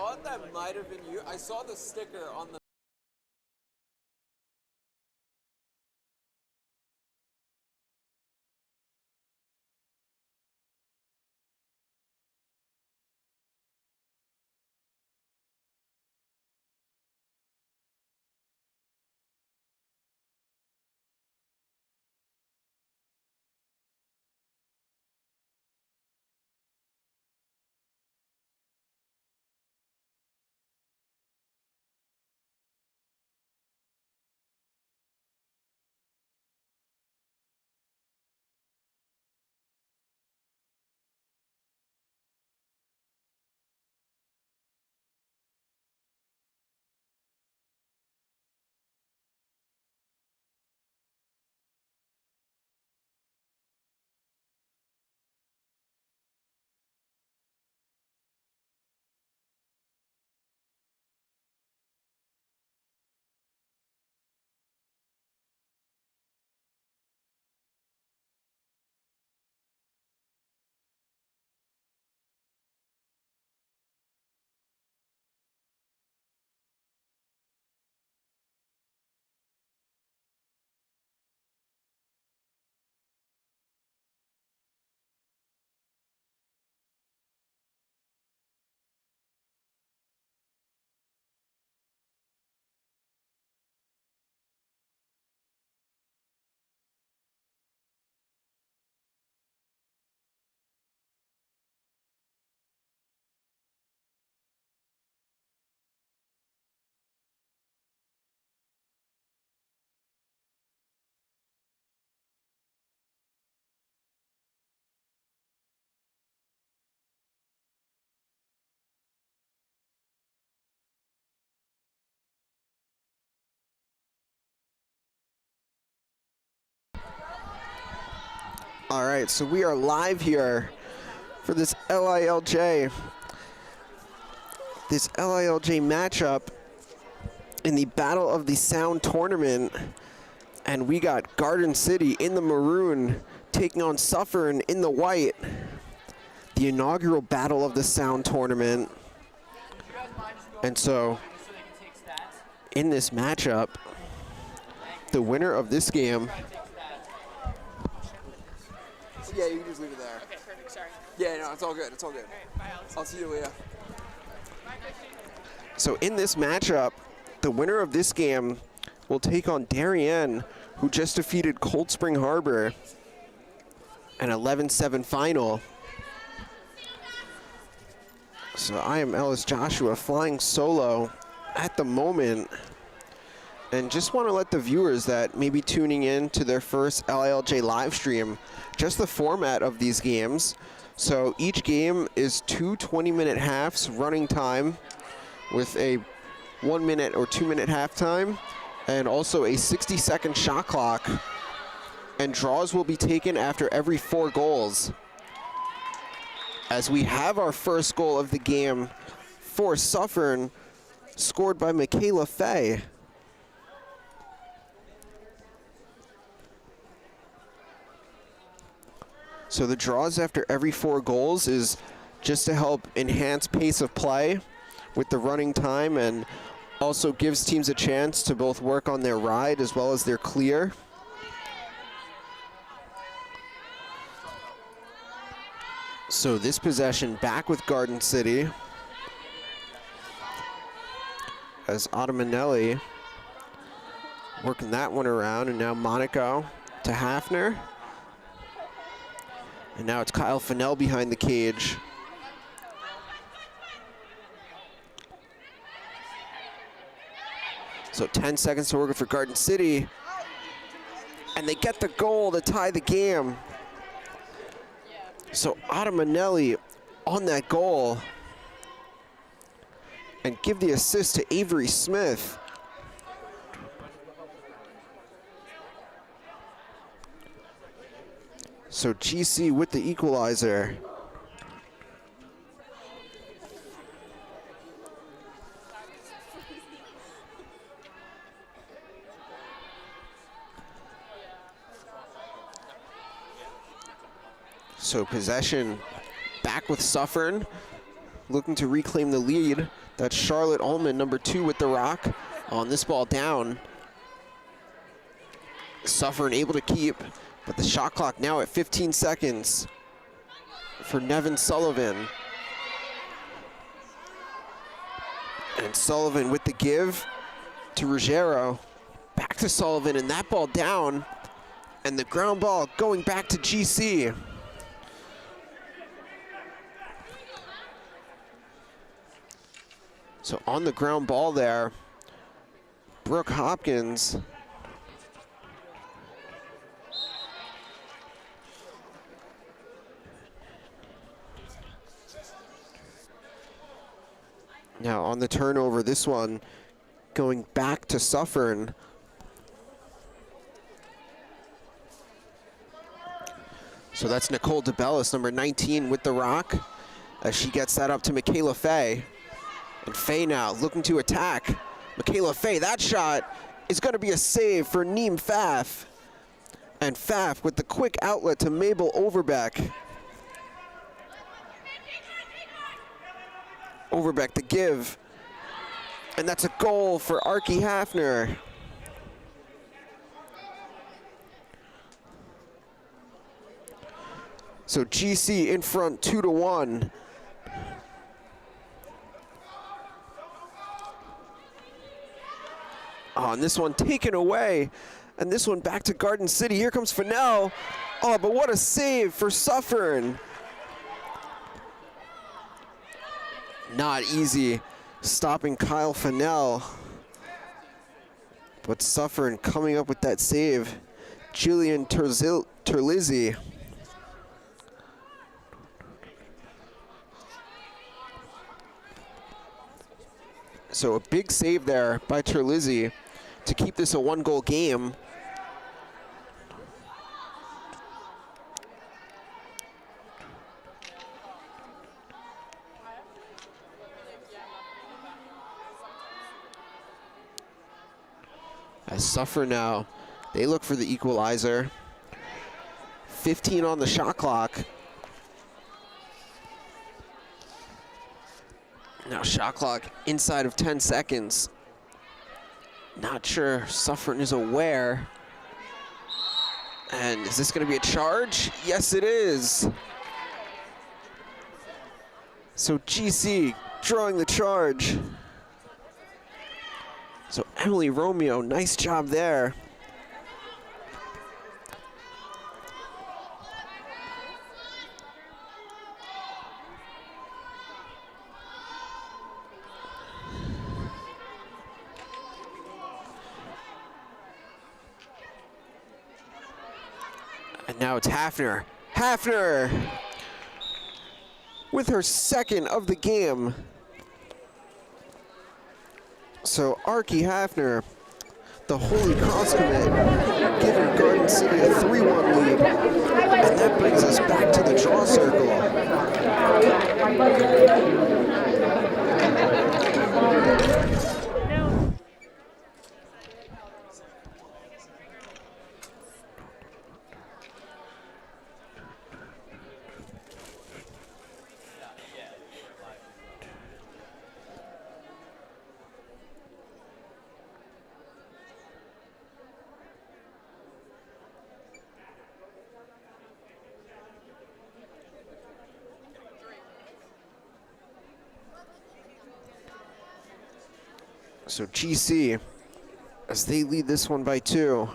thought that might have been you. I saw the sticker on the. All right, so we are live here for this LILJ matchup in the Battle of the Sound tournament. And we got Garden City in the maroon taking on Suffern in the white. The inaugural Battle of the Sound tournament. And so in this matchup, the winner of this game. Yeah, you can just leave it there. Okay, perfect, sorry. Yeah, no, it's all good. It's all good. All right, bye, I'll see you, Leah. So in this matchup, the winner of this game will take on Darien, who just defeated Cold Spring Harbor, an 11-7 final. So I am Ellis Joshua flying solo at the moment. And just want to let the viewers that may be tuning in to their first LILJ live stream, just the format of these games. So each game is 2 20-minute halves running time with a 1 minute or 2 minute halftime, and also a 60-second shot clock. And draws will be taken after every 4 goals. As we have our first goal of the game for Suffern, scored by Michaela Fay. So the draws after every 4 goals is just to help enhance pace of play with the running time, and also gives teams a chance to both work on their ride as well as their clear. So this possession back with Garden City, as Ottamanelli working that one around, and now Monaco to Hafner. And now it's Kyle Fennell behind the cage. So 10 seconds to work for Garden City. And they get the goal to tie the game. So Ottamanelli on that goal. And give the assist to Avery Smith. So GC with the equalizer. So possession back with Suffern. looking to reclaim the lead. That's Charlotte Ullman, number 2 with the rock. On this ball down. Suffern able to keep, but the shot clock now at 15 seconds for Nevin Sullivan. And Sullivan with the give to Ruggiero. Back to Sullivan, and that ball down. And the ground ball going back to GC. So on the ground ball there, Brooke Hopkins. Now on the turnover, this one going back to Suffern. So that's Nicole DeBellis, number 19 with the rock, as she gets that up to Michaela Fay. And Fay now looking to attack. Michaela Fay, that shot is going to be a save for Neem Pfaff. And Pfaff with the quick outlet to Mabel Overbeck. Overbeck to give. And that's a goal for Archie Hafner. So GC in front 2-1. Oh, and this one taken away. And this one back to Garden City. Here comes Fennell. Oh, but what a save for Suffern. Not easy stopping Kyle Fennell. But Suffern coming up with that save. Julian Terlizzi. So a big save there by Terlizzi to keep this a 1-goal game. As Suffern now, they look for the equalizer. 15 on the shot clock. Now shot clock inside of 10 seconds. Not sure Suffern is aware. And is this going to be a charge? Yes, it is. So GC drawing the charge. So Emily Romeo, nice job there. And now it's Hafner. Hafner with her second of the game. So Archie Hafner, the Holy Cross commit, giving Garden City a 3-1 lead. And that brings us back to the draw circle. So GC, as they lead this one by 2,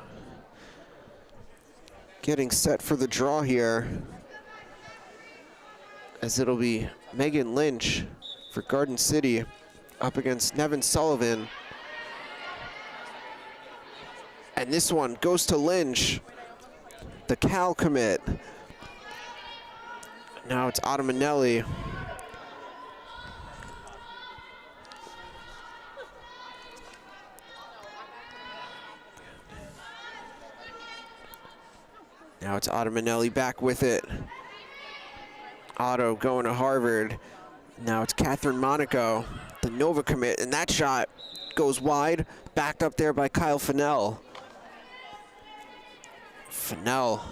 getting set for the draw here, as it'll be Megan Lynch for Garden City up against Nevin Sullivan. And this one goes to Lynch, the Cal commit. Now it's Ottamanelli. Now it's Ottamanelli back with it. Otto going to Harvard. Now it's Catherine Monaco, the Nova commit, and that shot goes wide, backed up there by Kyle Fennell. Fennell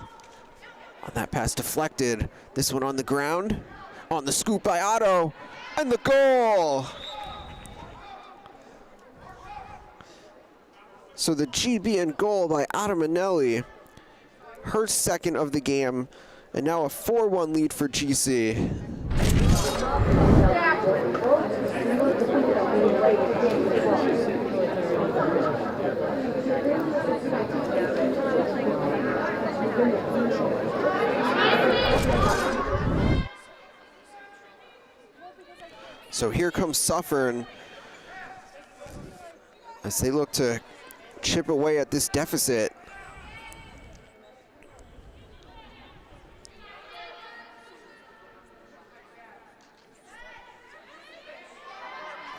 on that pass deflected. This one on the ground, on the scoop by Otto. And the goal! So the GBN goal by Adamanelli, her second of the game, and now a 4-1 lead for GC. So here comes Suffern as they look to chip away at this deficit.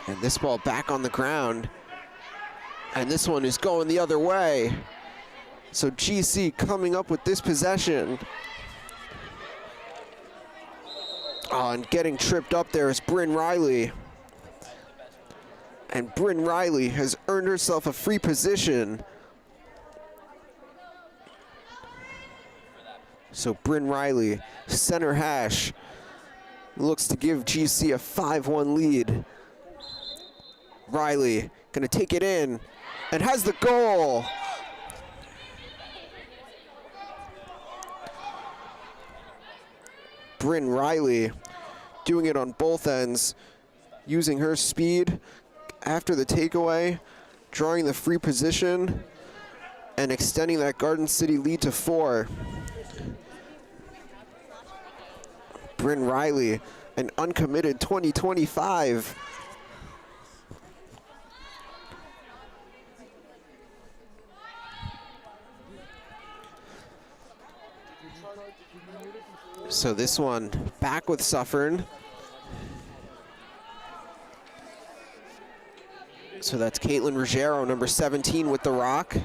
And this ball back on the ground. And this one is going the other way. So GC coming up with this possession. Oh, and getting tripped up there is Bryn Riley. And Bryn Riley has earned herself a free position. So Bryn Riley, center hash, looks to give GC a 5-1 lead. Riley gonna take it in and has the goal. Bryn Riley doing it on both ends, using her speed after the takeaway, drawing the free position, and extending that Garden City lead to 4. Bryn Riley, an uncommitted 2025. So this one back with Suffern. So that's Caitlin Ruggiero, number 17 with the rock.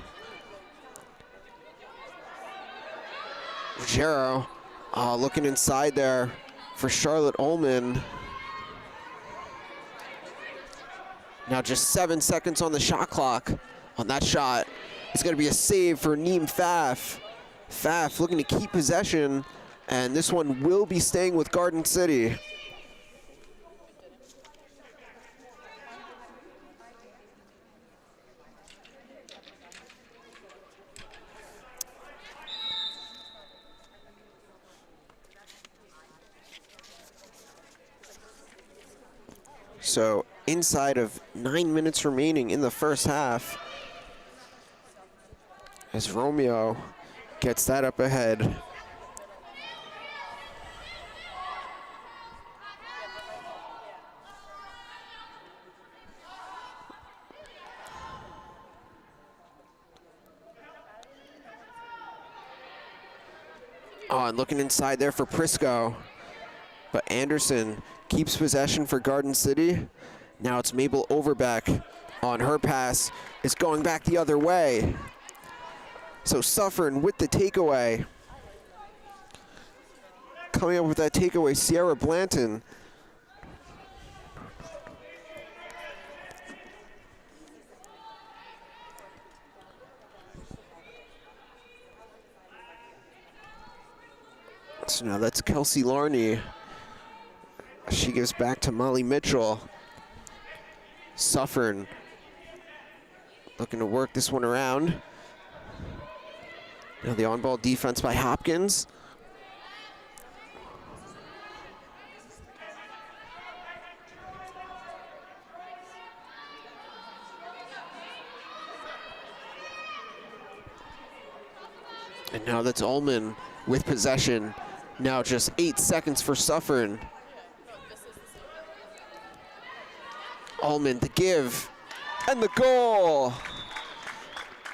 Ruggiero looking inside there for Charlotte Ullman. Now just 7 seconds on the shot clock. On that shot, it's gonna be a save for Neem Pfaff. Pfaff looking to keep possession, and this one will be staying with Garden City. So inside of 9 minutes remaining in the first half, as Romeo gets that up ahead. Oh, and looking inside there for Prisco, but Anderson keeps possession for Garden City. Now it's Mabel Overbeck on her pass. It's going back the other way. So Suffern with the takeaway. Coming up with that takeaway, Sierra Blanton. So now that's Kelsey Larney. She gives back to Molly Mitchell. Suffern looking to work this one around. Now the on-ball defense by Hopkins. And now that's Ullman with possession. Now just 8 seconds for Suffern. Ullman to give, and the goal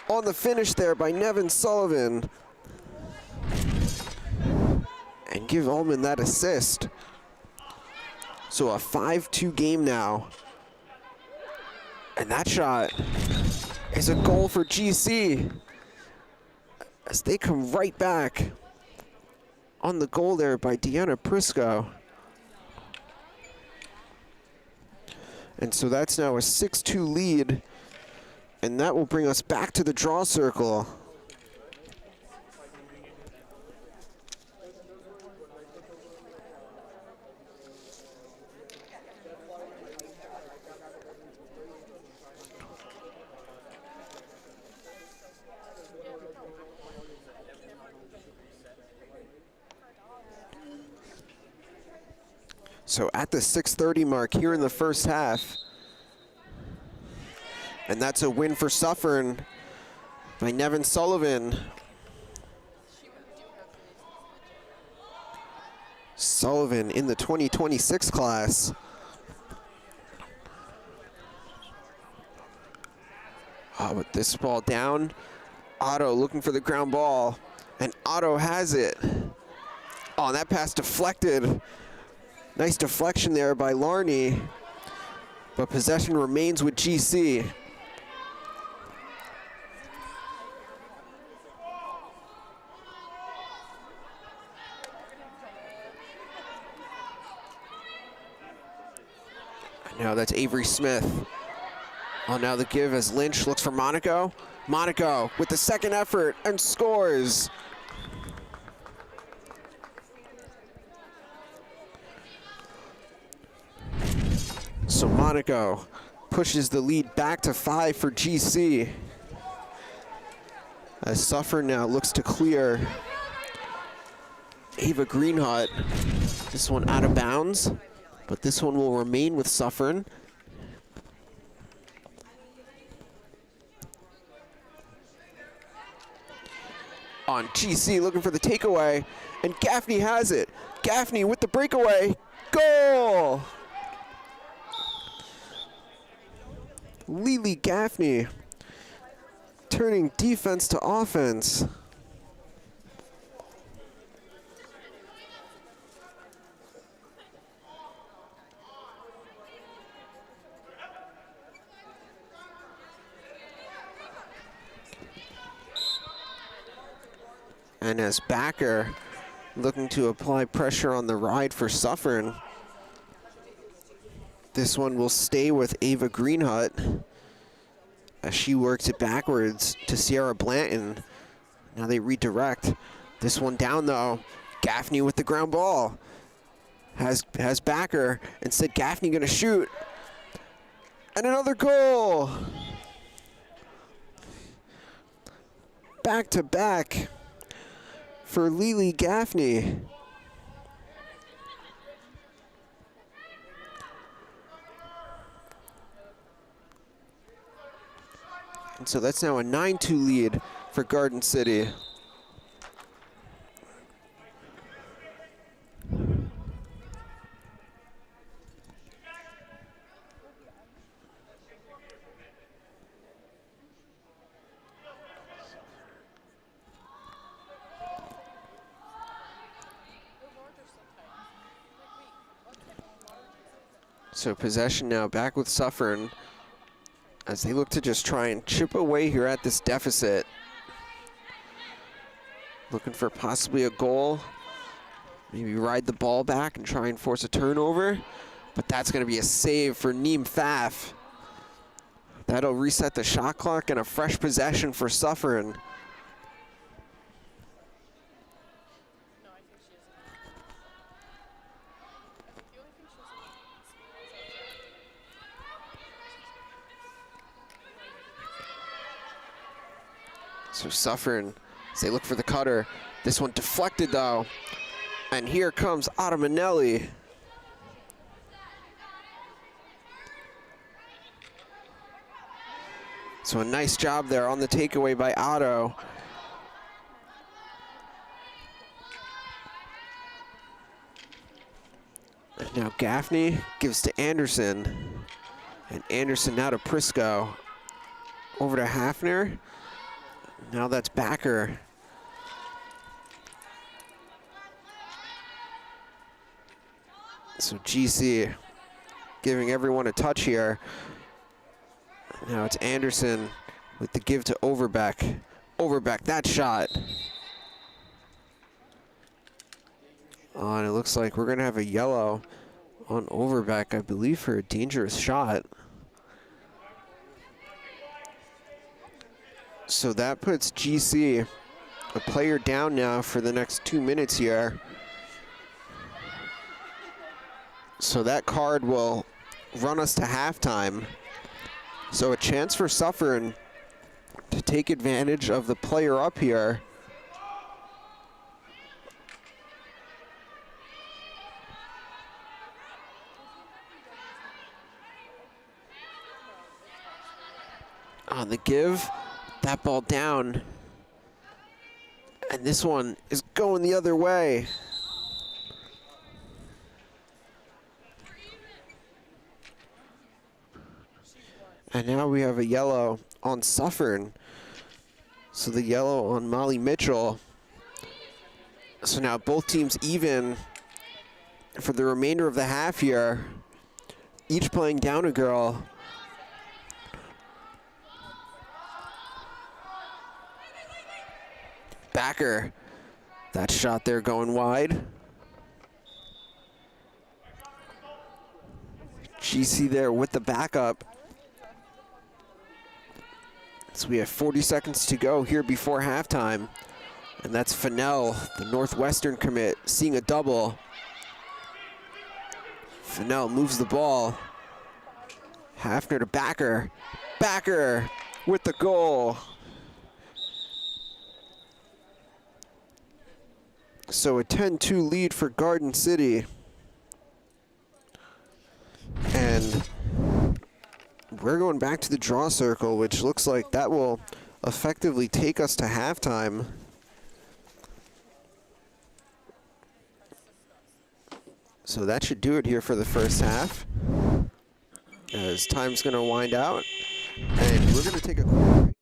on the finish there by Nevin Sullivan. And give Ullman that assist. So a 5-2 game now. And that shot is a goal for GC as they come right back on the goal there by Deanna Prisco. And so that's now a 6-2 lead, and that will bring us back to the draw circle. So at the 6:30 mark here in the first half. And that's a win for Suffern by Nevin Sullivan. Sullivan in the 2026 class. Oh, but this ball down. Otto looking for the ground ball, and Otto has it. Oh, and that pass deflected. Nice deflection there by Larney, but possession remains with GC. Now that's Avery Smith. Oh, now the give as Lynch looks for Monaco. Monaco with the second effort and scores. So Monaco pushes the lead back to 5 for GC. As Suffern now looks to clear. Ava Greenhut, this one out of bounds, but this one will remain with Suffern. On GC looking for the takeaway, and Gaffney has it. Gaffney with the breakaway, goal! Lily Gaffney turning defense to offense. And as Backer looking to apply pressure on the ride for Suffern. This one will stay with Ava Greenhut as she works it backwards to Sierra Blanton. Now they redirect. This one down though. Gaffney with the ground ball. Has Backer. Instead Gaffney gonna shoot. And another goal. Back to back for Lily Gaffney. And so that's now a 9-2 lead for Garden City. So possession now back with Suffern as they look to just try and chip away here at this deficit. Looking for possibly a goal. Maybe ride the ball back and try and force a turnover. But that's going to be a save for Neem Pfaff. That'll reset the shot clock and a fresh possession for Suffern. So Suffern, as they look for the cutter. This one deflected though. And here comes Otto Manelli. So a nice job there on the takeaway by Otto. And now Gaffney gives to Anderson. And Anderson now to Prisco. Over to Hafner. Now that's Backer. So GC giving everyone a touch here. Now it's Anderson with the give to Overbeck. Overbeck, that shot. Oh, and it looks like we're gonna have a yellow on Overbeck, I believe, for a dangerous shot. So that puts GC a player down now for the next 2 minutes here. So that card will run us to halftime. So a chance for Suffern to take advantage of the player up here. On the give, that ball down. And this one is going the other way. And now we have a yellow on Suffern. So the yellow on Molly Mitchell. So now both teams even for the remainder of the half here. Each playing down a girl. Backer. That shot there going wide. GC there with the backup. So we have 40 seconds to go here before halftime. And that's Fennell, the Northwestern commit, seeing a double. Fennell moves the ball. Hafner to Backer. Backer with the goal. So a 10-2 lead for Garden City. And we're going back to the draw circle, which looks like that will effectively take us to halftime. So that should do it here for the first half, as time's going to wind out. And we're going to take a quick break.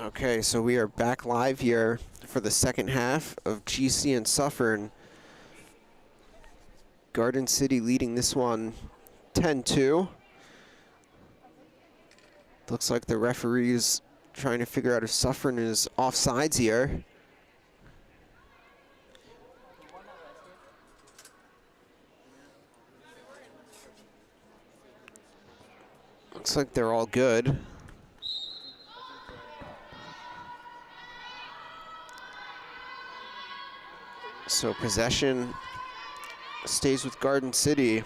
Okay, so we are back live here for the second half of GC and Suffern. Garden City leading this one 10-2. Looks like the referee's trying to figure out if Suffern is offsides here. Looks like they're all good. So possession stays with Garden City.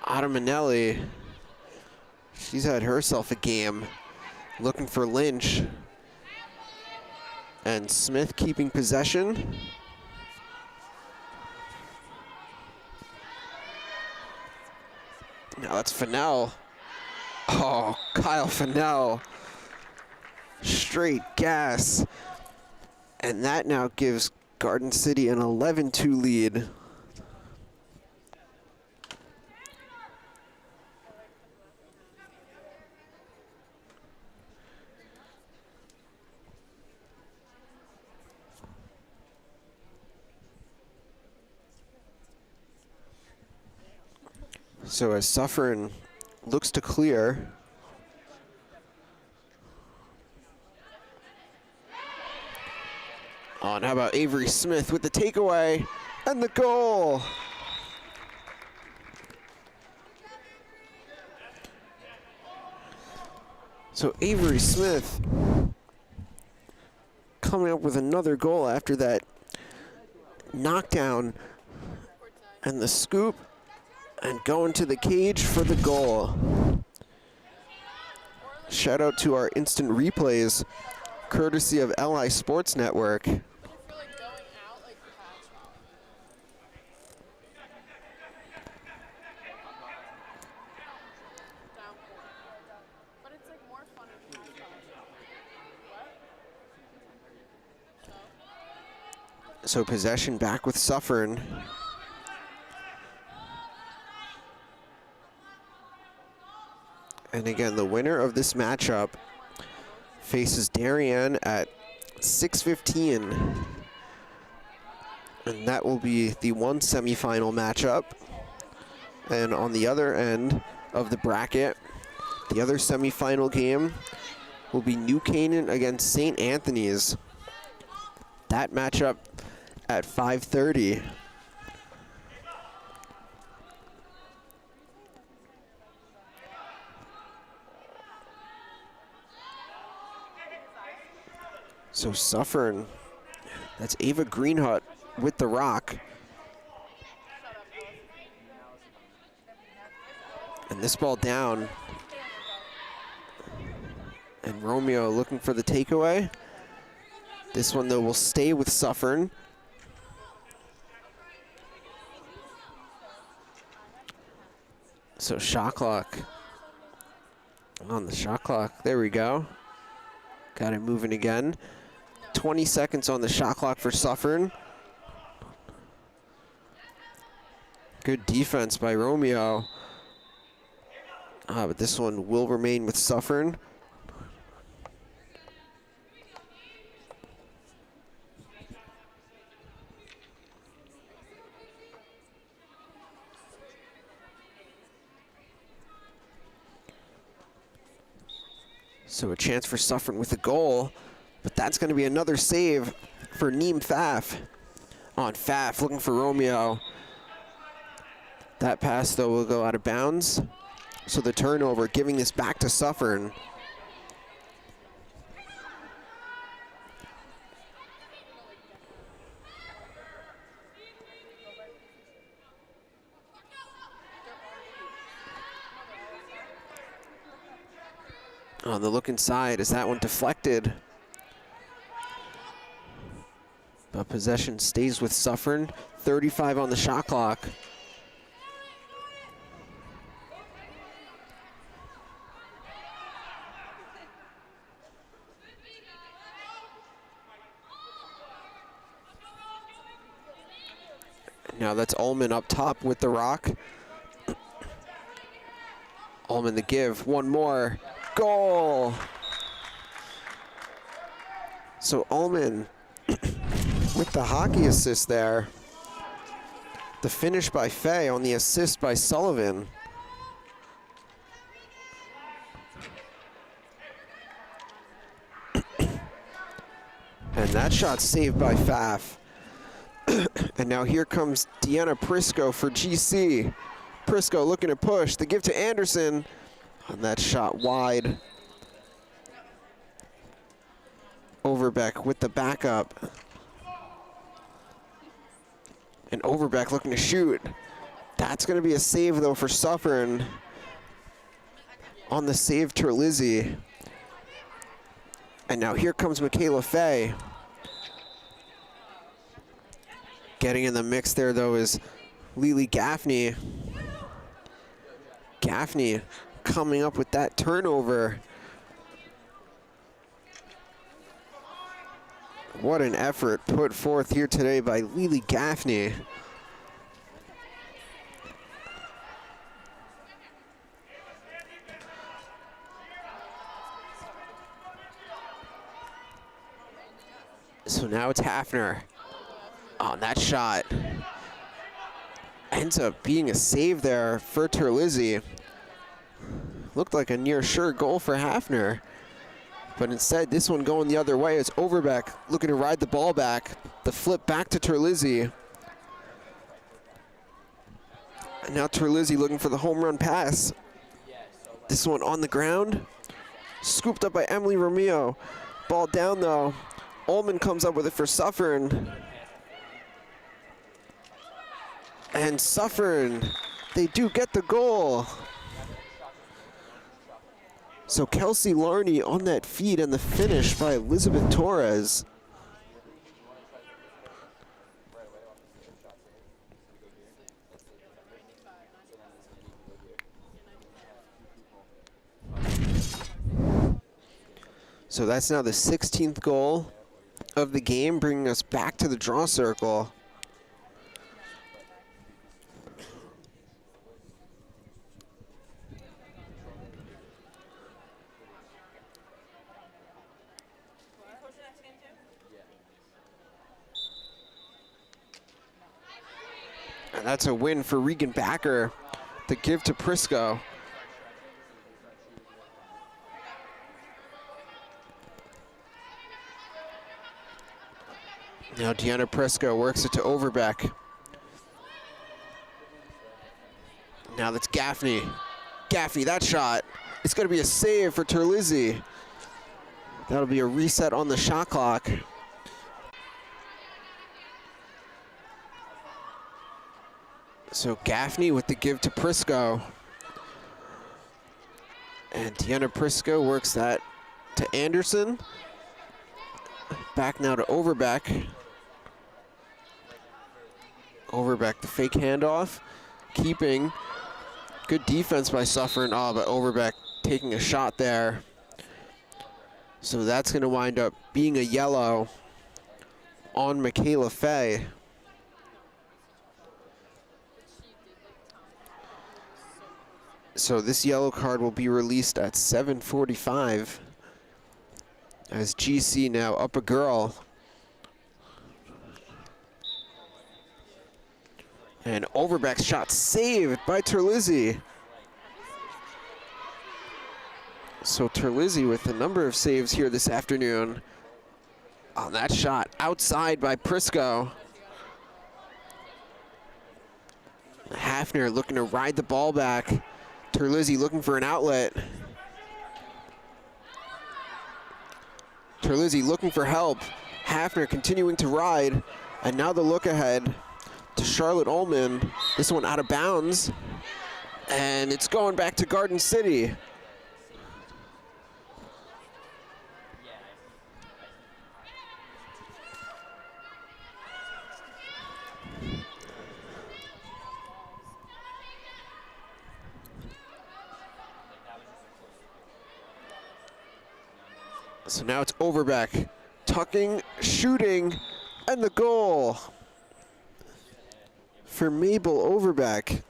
Manelli, she's had herself a game. Looking for Lynch. And Smith keeping possession. Now that's Fennell. Oh, Kyle Fennell. Straight gas. And that now gives Garden City an 11-2 lead. So as Suffern looks to clear, oh, and how about Avery Smith with the takeaway and the goal? So Avery Smith coming up with another goal after that knockdown and the scoop and going to the cage for the goal. Shout out to our instant replays, courtesy of LI Sports Network. So possession back with Suffern. And again, the winner of this matchup faces Darien at 6:15. And that will be the one semifinal matchup. And on the other end of the bracket, the other semifinal game will be New Canaan against St. Anthony's. That matchup at 5:30. So Suffern, that's Ava Greenhut with the rock. And this ball down. And Romeo looking for the takeaway. This one, though, will stay with Suffern. So shot clock. On the shot clock. There we go. Got it moving again. 20 seconds on the shot clock for Suffern. Good defense by Romeo. But this one will remain with Suffern. So a chance for Suffern with a goal, but that's going to be another save for Neem Pfaff. On Pfaff looking for Romeo. That pass, though, will go out of bounds. So the turnover, giving this back to Suffern. On the look inside, is that one deflected? But possession stays with Suffern. 35 on the shot clock. Now that's Ullman up top with the rock. Ullman the give, one more. Goal! So Ullman with the hockey assist there. The finish by Fay on the assist by Sullivan. And that shot saved by Pfaff. And now here comes Deanna Prisco for GC. Prisco looking to push, the give to Anderson. And that shot wide. Overbeck with the backup. And Overbeck looking to shoot. That's going to be a save, though, for Suffern. On the save, Terlizzi. And now here comes Michaela Fay. Getting in the mix there, though, is Lily Gaffney. Gaffney coming up with that turnover. What an effort put forth here today by Lily Gaffney. So now it's Hafner on that shot. Ends up being a save there for Terlizzi. Looked like a near sure goal for Hafner. But instead, this one going the other way. It's Overbeck looking to ride the ball back. The flip back to Terlizzi. And now Terlizzi looking for the home run pass. This one on the ground. Scooped up by Emily Romeo. Ball down though. Ullman comes up with it for Suffern. And Suffern, they do get the goal. So Kelsey Larney on that feed and the finish by Elizabeth Torres. So that's now the 16th goal of the game, bringing us back to the draw circle. And that's a win for Regan Backer to give to Prisco. Now Deanna Prisco works it to Overbeck. Now that's Gaffney. Gaffney, that shot. It's going to be a save for Terlizzi. That'll be a reset on the shot clock. So Gaffney with the give to Prisco. And Deanna Prisco works that to Anderson. Back now to Overbeck. Overbeck, the fake handoff. Keeping. Good defense by Suffern. Oh, but Overbeck taking a shot there. So that's going to wind up being a yellow on Michaela Fay. So this yellow card will be released at 7:45 as GC now up a girl. And Overbeck's shot saved by Terlizzi. So Terlizzi with a number of saves here this afternoon. On that shot, outside by Prisco. Hafner looking to ride the ball back. Terlizzi looking for an outlet. Terlizzi looking for help. Hafner continuing to ride. And now the look ahead to Charlotte Ullman. This one out of bounds. And it's going back to Garden City. So now it's Overbeck, tucking, shooting, and the goal for Mabel Overbeck.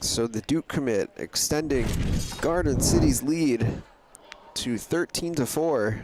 So the Duke commit extending Garden City's lead to 13-4.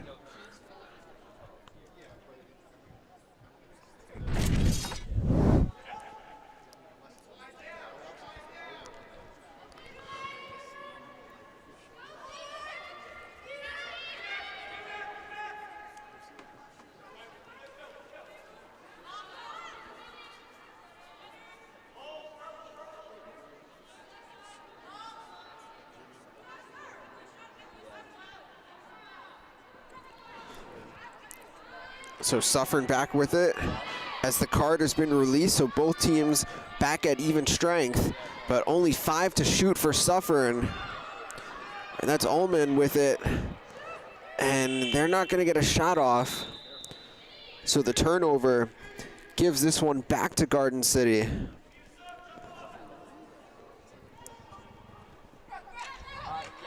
So Suffern back with it as the card has been released, so both teams back at even strength, but only 5 to shoot for Suffern. And that's Ullman with it, and they're not gonna get a shot off. So the turnover gives this one back to Garden City.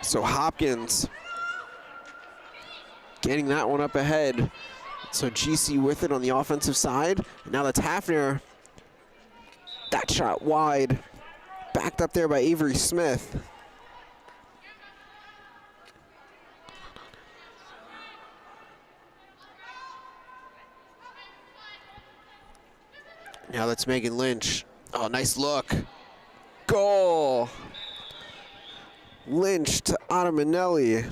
So Hopkins getting that one up ahead. So GC with it on the offensive side. And now that's Hafner. That shot wide. Backed up there by Avery Smith. Now that's Megan Lynch. Oh, nice look. Goal. Lynch to Ottamanelli.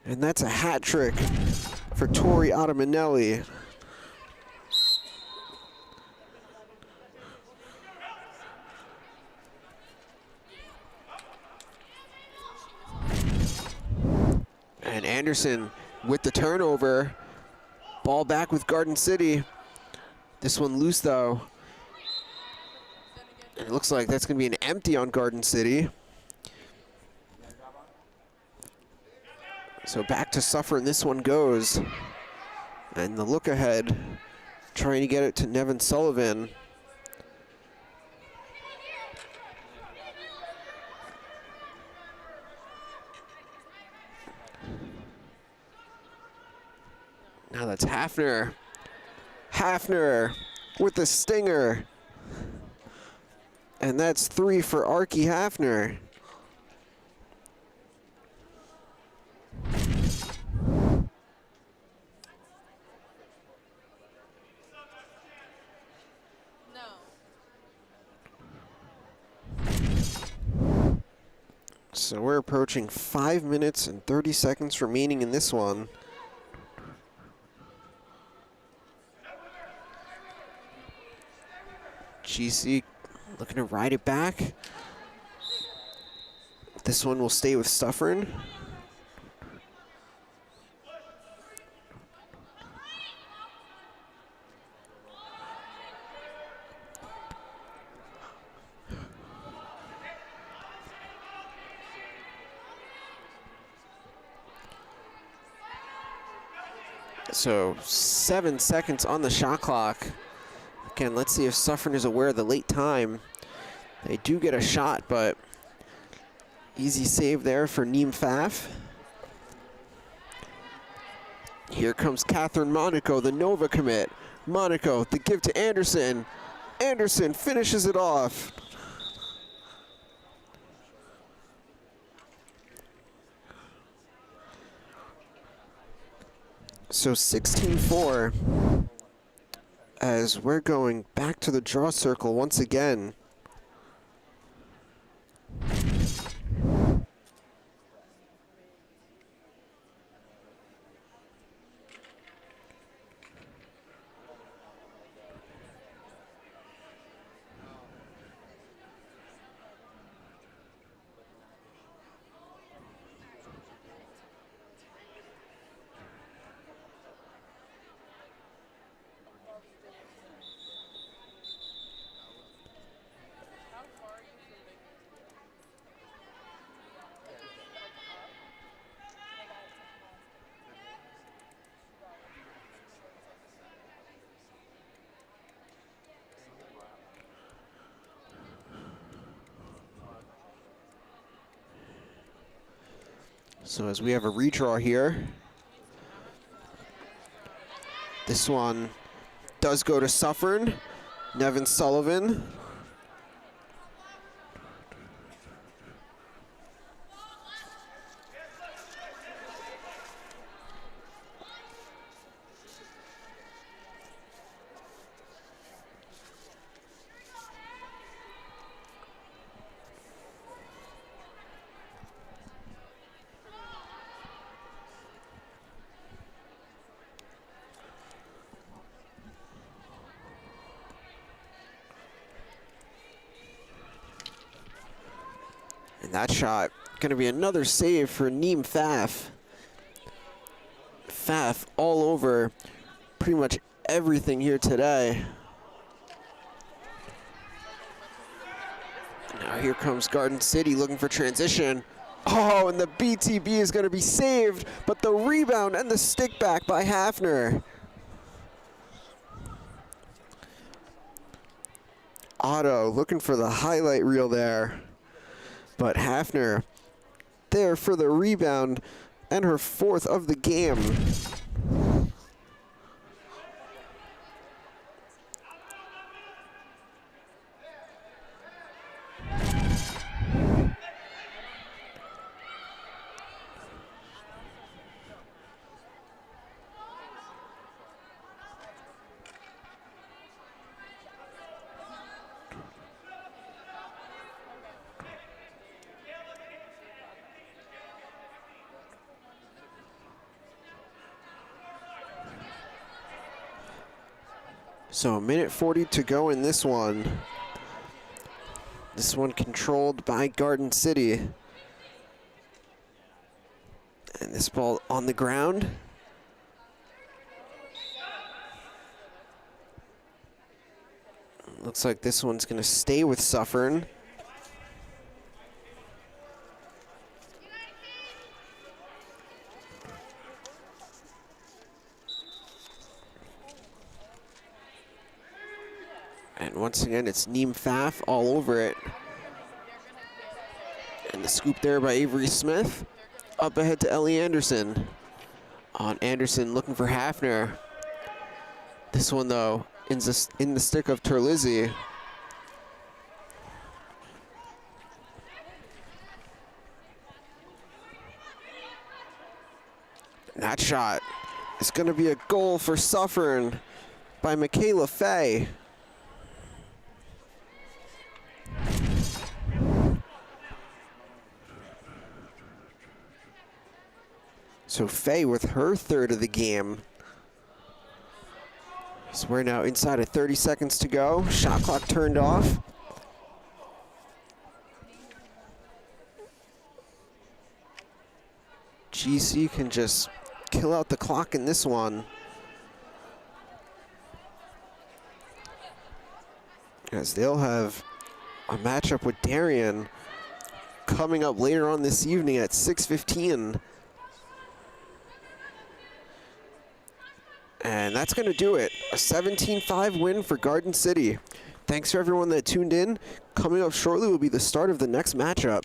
And that's a hat trick for Tori Ottamanelli. And Anderson with the turnover. Ball back with Garden City. This one loose though. And it looks like that's going to be an empty on Garden City. So back to Suffern, this one goes. And the look ahead, trying to get it to Nevin Sullivan. Now that's Hafner. Hafner with the stinger. And that's 3 for Archie Hafner. So we're approaching 5 minutes and 30 seconds remaining in this one. GC looking to ride it back. This one will stay with Suffern. So 7 seconds on the shot clock. Again, let's see if Suffern is aware of the late time. They do get a shot, but easy save there for Neem Pfaff. Here comes Catherine Monaco, the Nova commit. Monaco, the give to Anderson. Anderson finishes it off. So 16-4 as we're going back to the draw circle once again. So as we have a redraw here, this one does go to Suffern, Nevin Sullivan. And that shot going to be another save for Neem Pfaff. Pfaff all over pretty much everything here today. Now here comes Garden City looking for transition. Oh, and the BTB is going to be saved, but the rebound and the stick back by Hafner. Otto looking for the highlight reel there. But Hafner there for the rebound and her 4th of the game. So 1:40 to go in this one. This one controlled by Garden City. And this ball on the ground. Looks like this one's going to stay with Suffern. And once again, it's Neem Pfaff all over it. And the scoop there by Avery Smith. Up ahead to Ellie Anderson. On Anderson looking for Hafner. This one, though, in the stick of Terlizzi. That shot is going to be a goal for Suffern by Michaela Fay. So Fay with her 3rd of the game. So we're now inside of 30 seconds to go. Shot clock turned off. GC can just kill out the clock in this one. As they'll have a matchup with Darien coming up later on this evening at 6:15. And that's going to do it. A 17-5 win for Garden City. Thanks for everyone that tuned in. Coming up shortly will be the start of the next matchup.